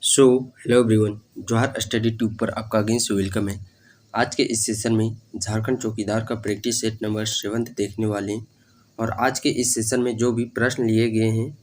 So hello everyone, जोहार study tube पर आपका अगेन से वेलकम है। आज के इस सेशन में झारखंड चौकीदार का प्रैक्टिस सेट नंबर 7 देखने वाले हैं। और आज के इस सेशन में जो भी प्रश्न लिए गए हैं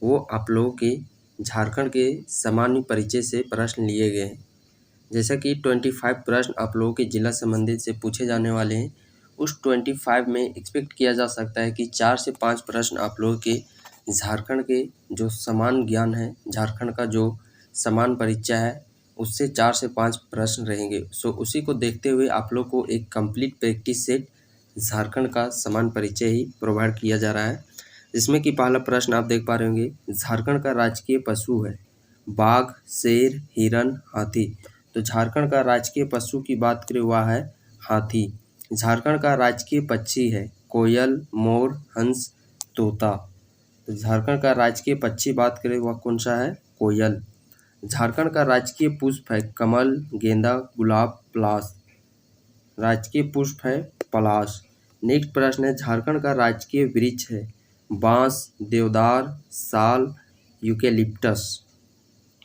वो आप लोगों के झारखंड के सामान्य परिचय से प्रश्न लिए गए हैं। जैसा कि 25 प्रश्न आप लोगों के जिला संबंधित से पूछे जाने वाले हैं। उस 25 में एक्सपेक्ट किया जा सकता है कि 4 से 5 प्रश्न आप लोगों के झारखंड के जो समान ज्ञान है, झारखंड का जो समान परिचय है, उससे 4 से 5 प्रश्न रहेंगे। सो उसी को देखते हुए आप लोग को एक कंप्लीट प्रैक्टिस सेट झारखंड का समान परिचय ही प्रोवाइड किया जा रहा है। जिसमें कि पहला प्रश्न आप देख पा रहे होंगे, झारखंड का राजकीय पशु है बाघ, शेर, हिरन, हाथी। तो झारखंड का राजकीय पशु की बात करें वह है हाथी। झारखंड का राजकीय पक्षी है कोयल, मोर, हंस, तोता। तो झारखंड का राजकीय पक्षी बात करें वह कौन सा है? कोयल। झारखंड का राजकीय पुष्प है कमल, गेंदा, गुलाब, पलाश। राजकीय पुष्प है पलाश। नेक्स्ट प्रश्न है, झारखंड का राजकीय वृक्ष है बांस, देवदार, साल, यूकेलिप्टस।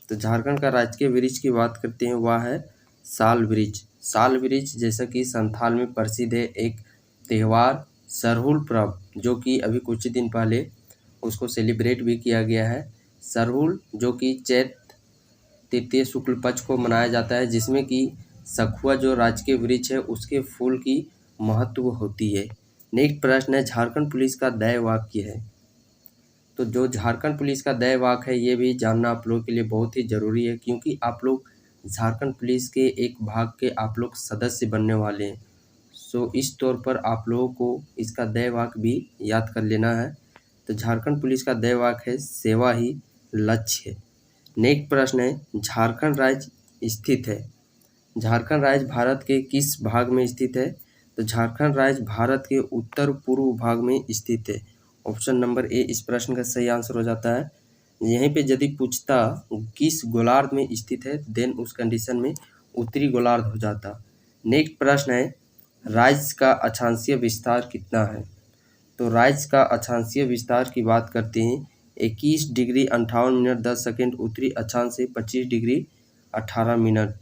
तो झारखंड का राजकीय वृक्ष की बात करते हैं वह है साल वृक्ष। साल वृक्ष जैसा कि संथाल में प्रसिद्ध है एक त्यौहार सरहुल पर्व, जो कि अभी कुछ दिन पहले उसको सेलिब्रेट भी किया गया है। सरहुल जो कि चैत तृतीय शुक्ल पक्ष को मनाया जाता है, जिसमें कि सखुआ जो राजकीय वृक्ष है उसके फूल की महत्व होती है। नेक्स्ट प्रश्न है, झारखंड पुलिस का ध्येय वाक्य है। तो जो झारखंड पुलिस का ध्येय वाक्य है ये भी जानना आप लोगों के लिए बहुत ही ज़रूरी है, क्योंकि आप लोग झारखंड पुलिस के एक भाग के आप लोग सदस्य बनने वाले हैं। सो इस तौर पर आप लोगों को इसका ध्येय वाक्य भी याद कर लेना है। तो झारखंड पुलिस का ध्येय वाक्य है सेवा ही लक्ष्य है। नेक्स्ट प्रश्न है, झारखंड राज्य स्थित है। झारखंड राज्य भारत के किस भाग में स्थित है? तो झारखंड राज्य भारत के उत्तर पूर्व भाग में स्थित है। ऑप्शन नंबर ए इस प्रश्न का सही आंसर हो जाता है। यहीं पे यदि पूछता किस गोलार्ध में स्थित है, देन उस कंडीशन में उत्तरी गोलार्ध हो जाता। नेक्स्ट प्रश्न है, राज्य का अक्षांशीय विस्तार कितना है? तो राज्य का अक्षांशीय विस्तार की बात करते हैं 21 डिग्री 58 मिनट 10 सेकेंड उत्तरी अक्षांश से 25 डिग्री 18 मिनट।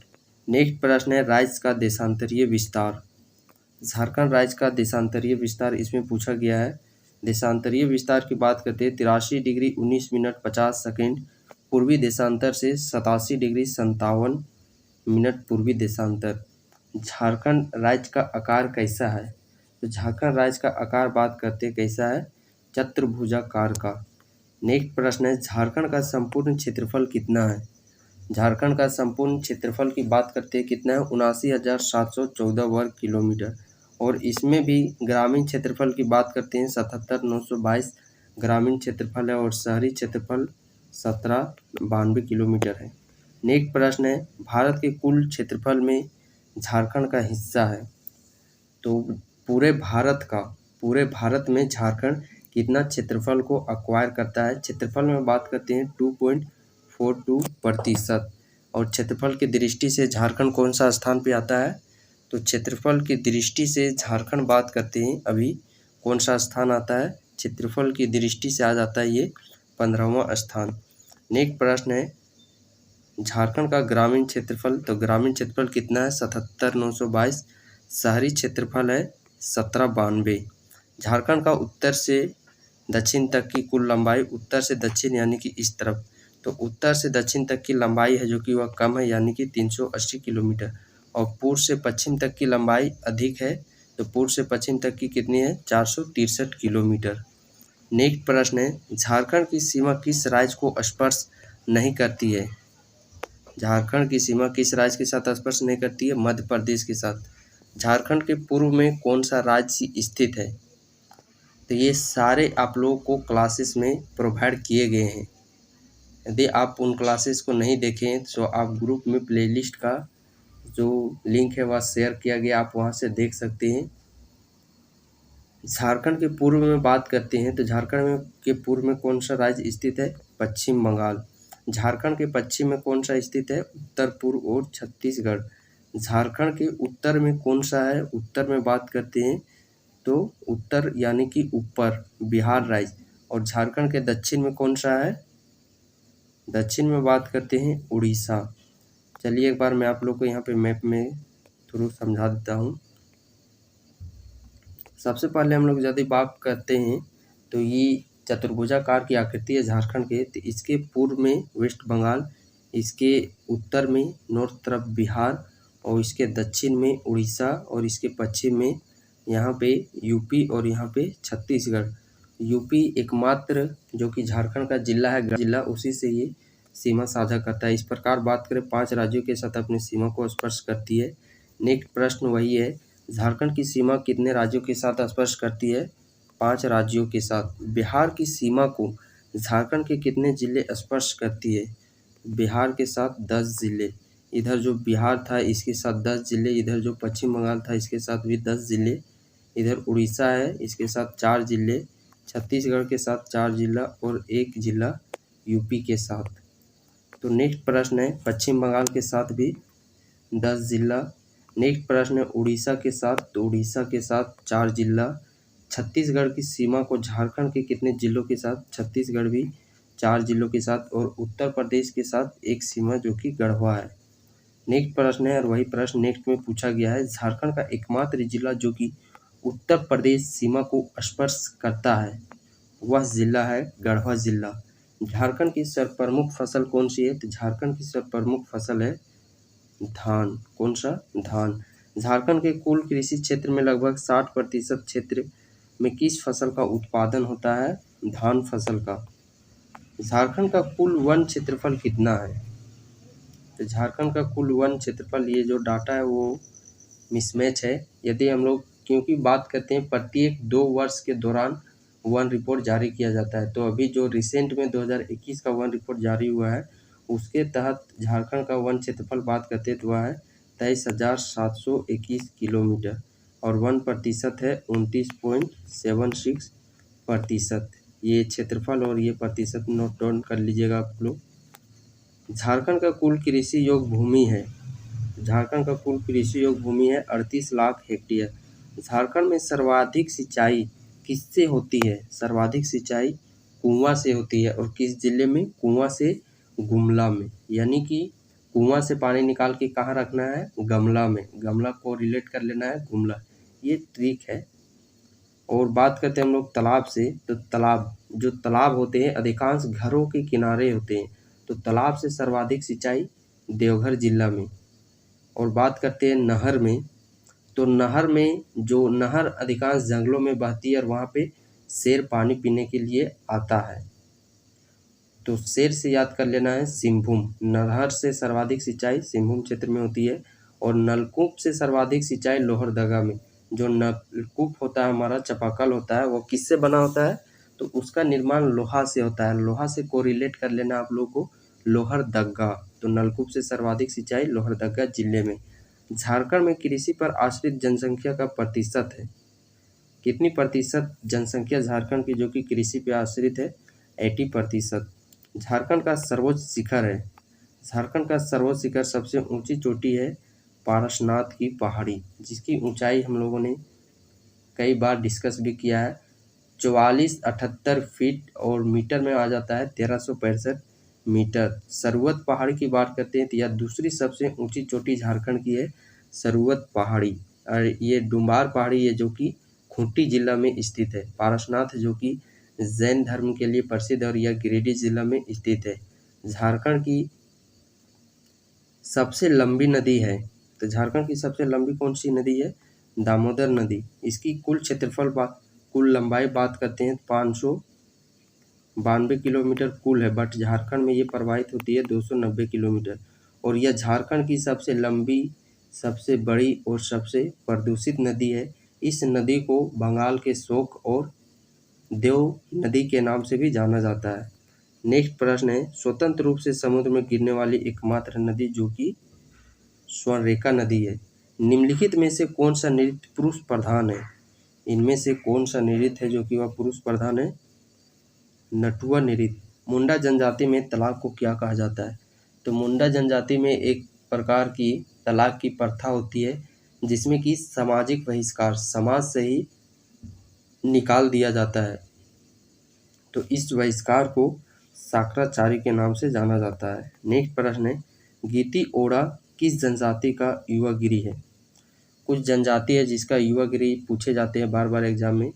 नेक्स्ट प्रश्न है, राज्य का देशांतरीय विस्तार। झारखंड राज्य का देशांतरीय विस्तार इसमें पूछा गया है। देशांतरीय विस्तार की बात करते हैं 83 डिग्री 19 मिनट 50 सेकेंड पूर्वी देशांतर से 87 डिग्री 57 मिनट पूर्वी देशांतर। झारखंड राज्य का आकार कैसा है? तो झारखंड राज्य का आकार बात करते हैं कैसा है? चतुर्भुजाकार का। नेक्स्ट प्रश्न है, झारखंड का संपूर्ण क्षेत्रफल कितना है? झारखंड का संपूर्ण क्षेत्रफल की बात करते हैं कितना है? 79,714 वर्ग किलोमीटर। और इसमें भी ग्रामीण क्षेत्रफल की बात करते हैं 77,922 ग्रामीण क्षेत्रफल है और शहरी क्षेत्रफल 1792 किलोमीटर है। नेक्स्ट प्रश्न है, भारत के कुल क्षेत्रफल में झारखंड का हिस्सा है। तो पूरे भारत में झारखंड कितना क्षेत्रफल को अक्वायर करता है? क्षेत्रफल में बात करते हैं 2.42%। और क्षेत्रफल की दृष्टि से झारखंड कौन सा स्थान पे आता है? तो क्षेत्रफल की दृष्टि से झारखंड बात करते हैं अभी कौन सा स्थान आता है? क्षेत्रफल की दृष्टि से आ जाता है ये 15वां स्थान। नेक्स्ट प्रश्न है, झारखंड का ग्रामीण क्षेत्रफल। तो ग्रामीण क्षेत्रफल कितना है? 77,922। शहरी क्षेत्रफल है 1792। झारखंड का उत्तर से दक्षिण तक की कुल लंबाई, उत्तर से दक्षिण यानी कि इस तरफ, तो उत्तर से दक्षिण तक की लंबाई है जो कि वह कम है यानी कि 380 किलोमीटर। और पूर्व से पश्चिम तक की लंबाई अधिक है, तो पूर्व से पश्चिम तक की कितनी है? 463 किलोमीटर। नेक्स्ट प्रश्न है, झारखंड की सीमा किस राज्य को स्पर्श नहीं करती है? झारखंड की सीमा किस राज्य के साथ स्पर्श नहीं करती है? मध्य प्रदेश के साथ। झारखंड के पूर्व में कौन सा राज्य स्थित है? तो ये सारे आप लोगों को क्लासेस में प्रोवाइड किए गए हैं। यदि आप उन क्लासेस को नहीं देखें तो आप ग्रुप में प्लेलिस्ट का जो लिंक है वह शेयर किया गया, आप वहां से देख सकते हैं। झारखंड के पूर्व में बात करते हैं तो झारखंड में के पूर्व में कौन सा राज्य स्थित है? पश्चिम बंगाल। झारखंड के पश्चिम में कौन सा स्थित है? उत्तर पूर्व और छत्तीसगढ़। झारखंड के उत्तर में कौन सा है? उत्तर में बात करते हैं तो उत्तर यानी कि ऊपर बिहार राज्य। और झारखंड के दक्षिण में कौन सा है? दक्षिण में बात करते हैं उड़ीसा। चलिए एक बार मैं आप लोग को यहाँ पे मैप में थ्रू समझा देता हूँ। सबसे पहले हम लोग यदि बात करते हैं तो ये चतुर्भुजाकार की आकृति है झारखंड के। तो इसके पूर्व में वेस्ट बंगाल, इसके उत्तर में नॉर्थ तरफ बिहार, और इसके दक्षिण में उड़ीसा, और इसके पश्चिम में यहाँ पे यूपी और यहाँ पे छत्तीसगढ़। यूपी एकमात्र जो कि झारखंड का जिला है, जिला उसी से ये सीमा साझा करता है। इस प्रकार बात करें 5 राज्यों के साथ अपनी सीमा को स्पर्श करती है। नेक्स्ट प्रश्न वही है, झारखंड की सीमा कितने राज्यों के साथ स्पर्श करती है? 5 राज्यों के साथ। बिहार की सीमा को झारखंड के कितने जिले स्पर्श करती है? बिहार के साथ 10 जिले। इधर जो बिहार था इसके साथ 10 जिले, इधर जो पश्चिम बंगाल था इसके साथ भी 10 जिले, इधर उड़ीसा है इसके साथ 4 जिले, छत्तीसगढ़ के साथ 4 जिला और 1 जिला यूपी के साथ। तो नेक्स्ट प्रश्न है पश्चिम बंगाल के साथ भी 10 जिला। नेक्स्ट प्रश्न है उड़ीसा के साथ, तो उड़ीसा के साथ 4 जिला। छत्तीसगढ़ की सीमा को झारखंड के कितने जिलों के साथ? छत्तीसगढ़ भी 4 जिलों के साथ, और उत्तर प्रदेश के साथ एक सीमा जो कि गढ़वा है। नेक्स्ट प्रश्न है, और वही प्रश्न नेक्स्ट में पूछा गया है, झारखंड का एकमात्र जिला जो कि उत्तर प्रदेश सीमा को स्पर्श करता है वह जिला है गढ़वा जिला। झारखंड की सर्वप्रमुख फसल कौन सी है? तो झारखंड की सर्वप्रमुख फसल है धान। कौन सा? धान। झारखंड के कुल कृषि क्षेत्र में लगभग 60% क्षेत्र में किस फसल का उत्पादन होता है? धान फसल का। झारखंड का कुल वन क्षेत्रफल कितना है? तो झारखंड का कुल वन क्षेत्रफल, ये जो डाटा है वो मिसमैच है। यदि हम लोग, क्योंकि बात करते हैं प्रत्येक 2 वर्ष के दौरान वन रिपोर्ट जारी किया जाता है, तो अभी जो रिसेंट में 2021 का वन रिपोर्ट जारी हुआ है उसके तहत झारखंड का वन क्षेत्रफल बात करते हैं तो वह है 23,721 किलोमीटर, और 1% है 29.76%। ये क्षेत्रफल और ये प्रतिशत नोट डाउन कर लीजिएगा आप लोग। झारखंड का कुल कृषि योग्य भूमि है, झारखंड का कुल कृषि योग्य भूमि है 38 लाख हेक्टेयर। झारखंड में सर्वाधिक सिंचाई किससे होती है? सर्वाधिक सिंचाई कुआं से होती है, और किस जिले में? कुआं से गुमला में। यानी कि कुआं से पानी निकाल के कहाँ रखना है? गमला में। गमला को रिलेट कर लेना है गुमला, ये ट्रिक है। और बात करते हैं हम लोग तालाब से, तो तालाब, जो तालाब होते हैं अधिकांश घरों के किनारे होते हैं, तो तालाब से सर्वाधिक सिंचाई देवघर जिला में। और बात करते हैं नहर में, तो नहर में, जो नहर अधिकांश जंगलों में बहती है और वहाँ पे शेर पानी पीने के लिए आता है, तो शेर से याद कर लेना है सिंहभूम। नहर से सर्वाधिक सिंचाई सिंहभूम क्षेत्र में होती है। और नलकूप से सर्वाधिक सिंचाई लोहरदगा में। जो नलकूप होता है हमारा, चापाकल होता है, वो किससे बना होता है? तो उसका निर्माण लोहा से होता है। लोहा से कोरिलेट कर लेना आप लोगों को, लोहरदगा। तो नलकूप से सर्वाधिक सिंचाई लोहरदगा जिले में। झारखंड में कृषि पर आश्रित जनसंख्या का प्रतिशत है, कितनी प्रतिशत जनसंख्या झारखंड की जो कि कृषि पर आश्रित है? 80%। झारखंड का सर्वोच्च शिखर है, झारखंड का सर्वोच्च शिखर, सबसे ऊंची चोटी है पारसनाथ की पहाड़ी, जिसकी ऊंचाई हम लोगों ने कई बार डिस्कस भी किया है, 4478 फीट, और मीटर में आ जाता है 1365 मीटर। सरवत पहाड़ी की बात करते हैं तो यह दूसरी सबसे ऊंची चोटी झारखंड की है, सरवत पहाड़ी। और ये डुम्बार पहाड़ी है जो कि खूंटी जिला में स्थित है। पारसनाथ जो कि जैन धर्म के लिए प्रसिद्ध है, और यह गिरिडीह जिला में स्थित है। झारखंड की सबसे लंबी नदी है, तो झारखंड की सबसे लंबी कौन सी नदी है? दामोदर नदी। इसकी कुल क्षेत्रफल कुल लंबाई बात करते हैं 592 किलोमीटर कुल है, बट झारखंड में ये प्रवाहित होती है 290 किलोमीटर। और यह झारखंड की सबसे लंबी, सबसे बड़ी और सबसे प्रदूषित नदी है। इस नदी को बंगाल के शोक और देव नदी के नाम से भी जाना जाता है। नेक्स्ट प्रश्न है, स्वतंत्र रूप से समुद्र में गिरने वाली एकमात्र नदी जो कि स्वर्णरेखा नदी है। निम्नलिखित में से कौन सा नृत्य पुरुष प्रधान है? इनमें से कौन सा नृत्य है जो कि वह पुरुष प्रधान है? नटुआ नृत्य। मुंडा जनजाति में तलाक को क्या कहा जाता है? तो मुंडा जनजाति में एक प्रकार की तलाक की प्रथा होती है, जिसमें कि सामाजिक बहिष्कार, समाज से ही निकाल दिया जाता है। तो इस बहिष्कार को शाकराचारी के नाम से जाना जाता है। नेक्स्ट प्रश्न है, गीती ओड़ा किस जनजाति का युवा गिरी है? कुछ जनजाति है जिसका युवा गिरी पूछे जाते हैं बार बार एग्जाम में,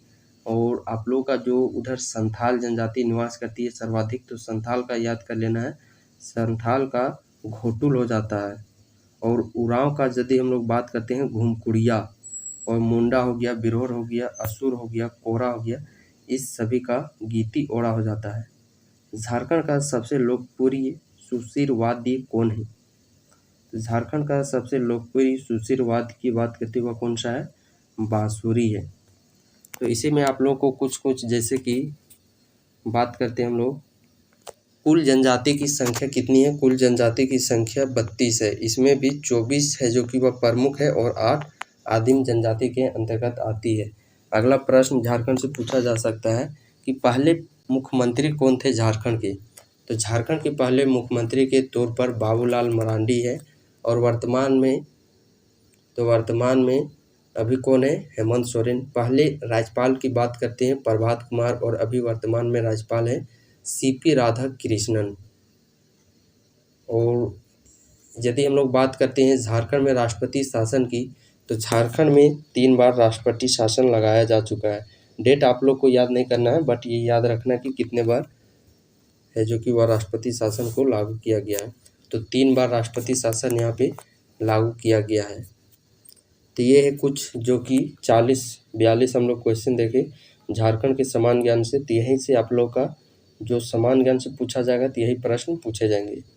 और आप लोगों का जो उधर संथाल जनजाति निवास करती है सर्वाधिक, तो संथाल का याद कर लेना है। संथाल का घोटुल हो जाता है। और उरांव का यदि हम लोग बात करते हैं घुमकुड़िया, और मुंडा हो गया, बिरहोर हो गया, असुर हो गया, कोरा हो गया, इस सभी का गीती ओड़ा हो जाता है। झारखंड का सबसे लोकप्रिय सुशिर वाद्य कौन है? झारखंड का सबसे लोकप्रिय सुशिर वाद्य की बात करते हुए कौन सा है? बांसुरी है। तो इसी में आप लोगों को कुछ जैसे कि बात करते हैं हम लोग, कुल जनजाति की संख्या कितनी है? कुल जनजाति की संख्या 32 है। इसमें भी 24 है जो कि वह प्रमुख है और 8 आदिम जनजाति के अंतर्गत आती है। अगला प्रश्न झारखंड से पूछा जा सकता है कि पहले मुख्यमंत्री कौन थे झारखंड के? तो झारखंड के पहले मुख्यमंत्री के तौर पर बाबूलाल मरांडी है, और वर्तमान में अभी कौन है? हेमंत सोरेन। पहले राज्यपाल की बात करते हैं प्रभात कुमार, और अभी वर्तमान में राज्यपाल है सीपी राधाकृष्णन। और यदि हम लोग बात करते हैं झारखंड में राष्ट्रपति शासन की, तो झारखंड में 3 बार राष्ट्रपति शासन लगाया जा चुका है। डेट आप लोग को याद नहीं करना है, बट ये याद रखना कि कितने बार है जो कि वह राष्ट्रपति शासन को लागू किया गया है। तो 3 बार राष्ट्रपति शासन यहाँ पे लागू किया गया है। तो ये है कुछ जो कि 40-42 हम लोग क्वेश्चन देखे झारखंड के समान ज्ञान से। तो यहीं से आप लोग का जो समान ज्ञान से पूछा जाएगा तो यही प्रश्न पूछे जाएंगे।